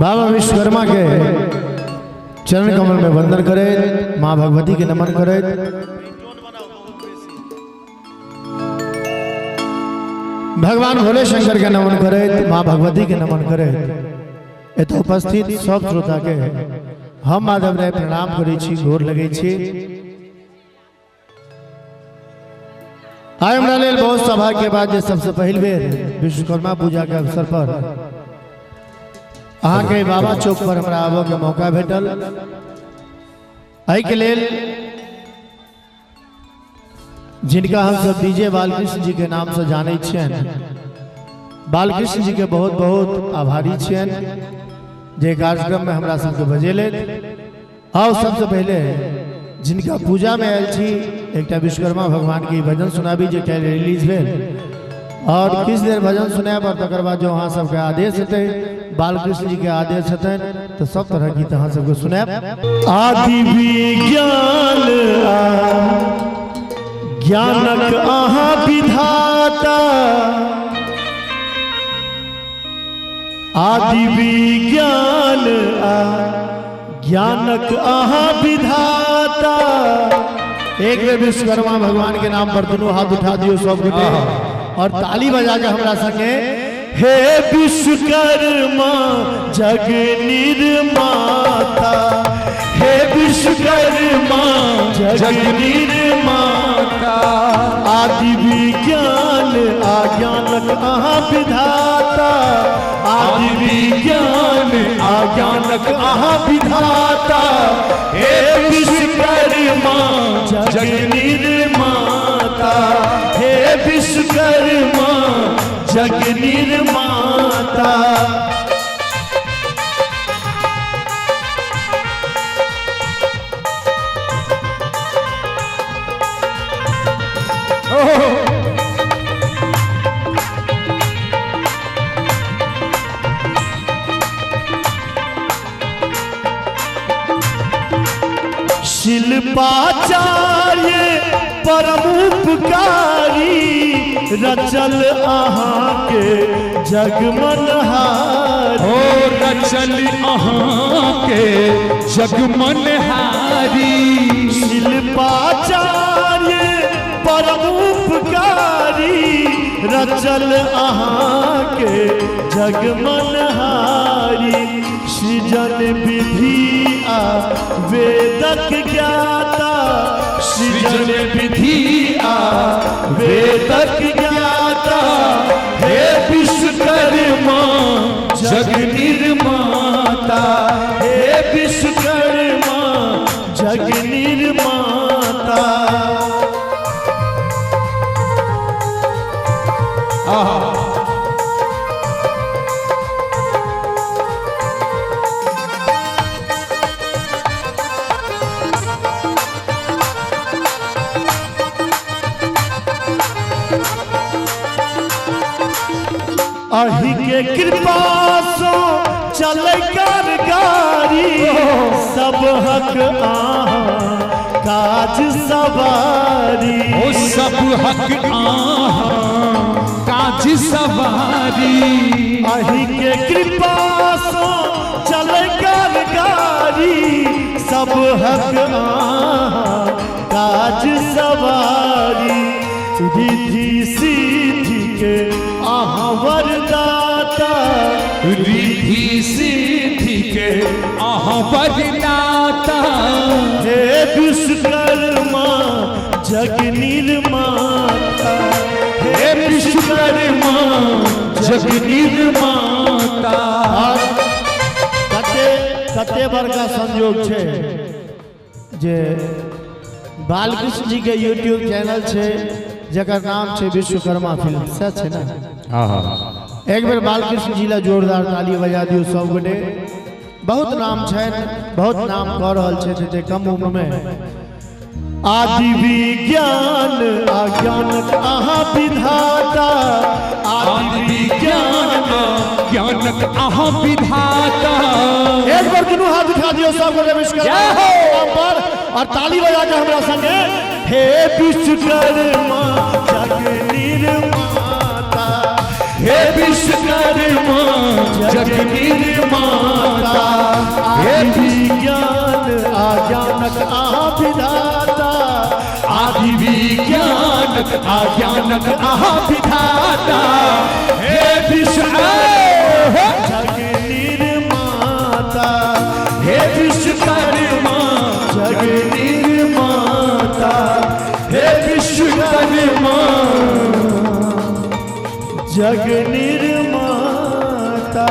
बाबा विश्वकर्मा के चरण कमल में वंदन करे, माँ भगवती के नमन करे। भगवान भोले शंकर के नमन करे, माँ भगवती के नमन करे। एत उपस्थित सब श्रोता के हम माधव राय प्रणाम करे छी, गोर लगे छी। आय हमरा लेल बहुत सौभाग्य के बाद जे सबसे पहल बेर विश्वकर्मा पूजा के अवसर पर अहाँ के बाबा चौक पर हमरा आबो के मौका भेटल। एहि के लेल जिनका हम सब डीजे बालकृष्ण जी के नाम से जाने छियन, बालकृष्ण जी के बहुत बहुत आभारी छियन जे कार्यक्रम में हमरा सबके बजेले। और सबसे पहले जिनका पूजा में आयल छी एक विश्वकर्मा भगवान के भजन सुनाबी जे कल रिलीज भेल, और किस देर भजन सुनाए पर तकर बाद जो अहाँ सबके आदेश हेतै, बालकृष्ण जी के आदेश हेतै तो सब तरह गीत अहाँ सबके सुनाएब। आदि विज्ञान ज्ञानक अहाँ विधाता, आदि विज्ञान ज्ञानक अहाँ विधाता। एक बेर विश्वकर्मा भगवान के नाम पर दोनों हाथ उठा दियो सब गोटे और ताली बजा के हमरा संगे हे विश्वकर्मा जग निर्माता, हे विश्वकर्मा जग निर्माता। आदि विज्ञान अज्ञानक अहाँ विधाता, आदि विज्ञान अज्ञानक अहाँ विधाता। हे विश्वकर्मा जग निर्माता, हे विश्वकर्मा जग निर्माता। शिल्पाचार्य परम उपकारी, रचल अहाँ के जग मनहारी। ओ रचल अहाँ के जग मनहारी। शिल्पाचार्य परम उपकारी, रचल अहाँ के जग मनहारी। सृजन विधि आ वेदक ज्ञाता, सृजन विधि आ वेदक ज्ञाता। हे विश्वकर्मा जग निर्माता, हे विश्वकर्मा जग निर्माता। अहि के कृपा सो चले कारगारी, सब हक आहाँ काज सवारी। ओ सब हक आहाँ काज सवारी। अहि के कृपा सो चले कारगारी, सब हक आहाँ काज सवारी। रिद्धि सिद्धि के अहाँ वरदाता, रिद्धि सिद्धि के अहाँ वरदाता। हे विश्वकर्मा जग निर्माता, हे विश्वकर्मा जग निर्माता। कते बड़का संयोग छे जे बालकृष्ण जी के यूट्यूब चैनल छे जकर नाम छे विश्वकर्मा फिल्म, सच है ना? एक बेर बालकृष्ण जी ला जोरदार ताली बजा दियो सब गोटे। बहुत नाम छे, बहुत नाम कर रहल छे ते कम उम्र में। आदि विज्ञान अज्ञानक अहाँ विधाता, आदि विज्ञान ज्ञानक अहाँ विधाता। एक बार दोनों हाथ उठा दियो सब गोटे विश्वकर्मा पर और ताली बजा के हमरा संगे हे विश्वकर्मा जग निर्माता, हे विश्वकर्मा जग निर्माता। अज्ञानक आहा विधाता हे विश्व जग निर्माता हे विश्वकर्मा जग निर्माता हे विश्वकर्मा जग निर्माता